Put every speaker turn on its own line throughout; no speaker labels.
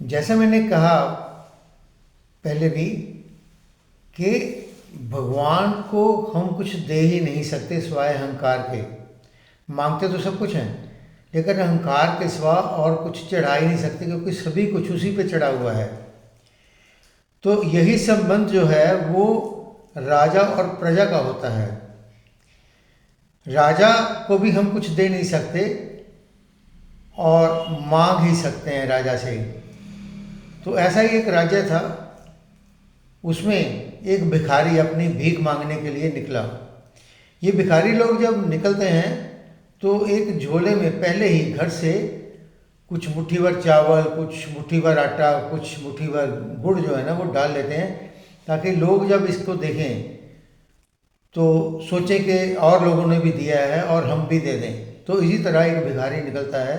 जैसा मैंने कहा पहले भी कि भगवान को हम कुछ दे ही नहीं सकते सिवाय अहंकार के। मांगते तो सब कुछ हैं, लेकिन अहंकार के सिवा और कुछ चढ़ा ही नहीं सकते, क्योंकि सभी कुछ उसी पे चढ़ा हुआ है। तो यही संबंध जो है वो राजा और प्रजा का होता है। राजा को भी हम कुछ दे नहीं सकते और मांग ही सकते हैं राजा से। तो ऐसा ही एक राज्य था, उसमें एक भिखारी अपनी भीख मांगने के लिए निकला। ये भिखारी लोग जब निकलते हैं तो एक झोले में पहले ही घर से कुछ मुट्ठी भर चावल, कुछ मुट्ठी भर आटा, कुछ मुट्ठी भर गुड़ जो है ना वो डाल लेते हैं, ताकि लोग जब इसको देखें तो सोचें कि और लोगों ने भी दिया है और हम भी दे दें। तो इसी तरह एक भिखारी निकलता है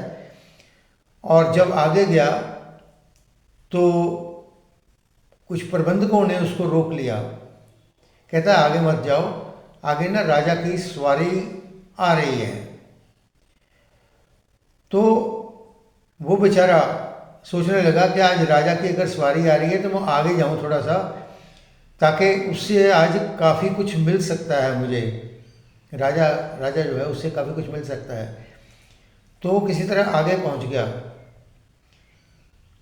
और जब आगे गया तो कुछ प्रबंधकों ने उसको रोक लिया। कहता है आगे मत जाओ, आगे ना राजा की सवारी आ रही है। तो वो बेचारा सोचने लगा कि आज राजा की अगर सवारी आ रही है तो मैं आगे जाऊं थोड़ा सा, ताकि उससे आज काफ़ी कुछ मिल सकता है मुझे। राजा राजा जो है उससे काफ़ी कुछ मिल सकता है। तो वो किसी तरह आगे पहुंच गया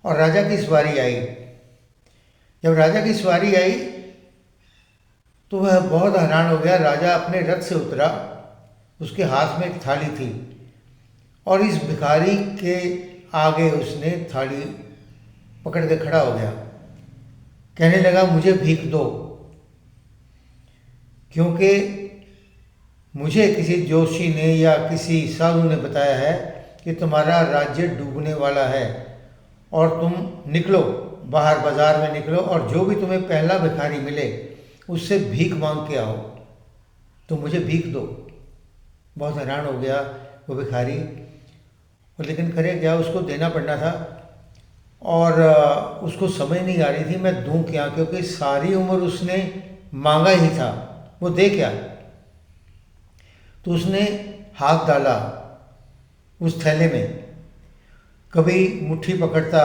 और राजा की सवारी आई। जब राजा की सवारी आई तो वह बहुत हैरान हो गया। राजा अपने रथ से उतरा, उसके हाथ में एक थाली थी और इस भिखारी के आगे उसने थाली पकड़ के खड़ा हो गया। कहने लगा मुझे भीख दो, क्योंकि मुझे किसी जोशी ने या किसी साधु ने बताया है कि तुम्हारा राज्य डूबने वाला है और तुम निकलो बाहर, बाजार में निकलो और जो भी तुम्हें पहला भिखारी मिले उससे भीख मांग के आओ, तो मुझे भीख दो। बहुत हैरान हो गया वो भिखारी, और लेकिन करे क्या, उसको देना पड़ना था और उसको समझ नहीं आ रही थी मैं दूं क्या, क्योंकि सारी उम्र उसने मांगा ही था, वो दे क्या। तो उसने हाथ डाला उस थैले में, कभी मुट्ठी पकड़ता,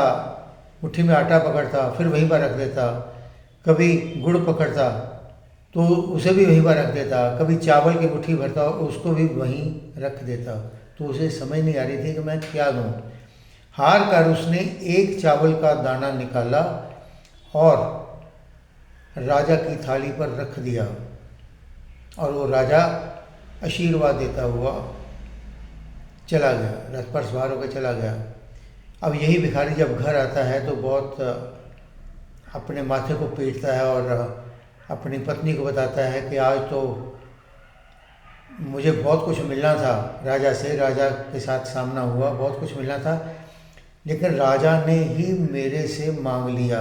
मुट्ठी में आटा पकड़ता फिर वहीं पर रख देता, कभी गुड़ पकड़ता तो उसे भी वहीं पर रख देता, कभी चावल की मुट्ठी भरता उसको भी वहीं रख देता। तो उसे समझ नहीं आ रही थी कि मैं क्या दूँ। हार कर उसने एक चावल का दाना निकाला और राजा की थाली पर रख दिया और वो राजा आशीर्वाद देता हुआ चला गया, रथ पर सवार होकर चला गया। अब यही भिखारी जब घर आता है तो बहुत अपने माथे को पीटता है और अपनी पत्नी को बताता है कि आज तो मुझे बहुत कुछ मिलना था राजा से, राजा के साथ सामना हुआ, बहुत कुछ मिलना था, लेकिन राजा ने ही मेरे से मांग लिया।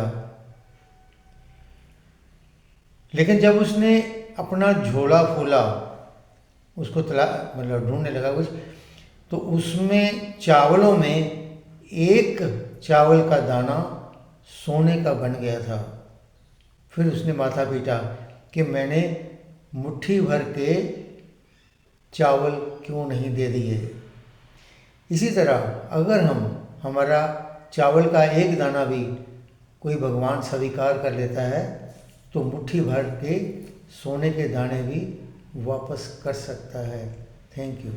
लेकिन जब उसने अपना झोला खोला, उसको मतलब ढूंढने लगा कुछ, तो उसमें चावलों में एक चावल का दाना सोने का बन गया था। फिर उसने माथा पीटा कि मैंने मुट्ठी भर के चावल क्यों नहीं दे दिए। इसी तरह अगर हमारा चावल का एक दाना भी कोई भगवान स्वीकार कर लेता है तो मुट्ठी भर के सोने के दाने भी वापस कर सकता है। Thank you.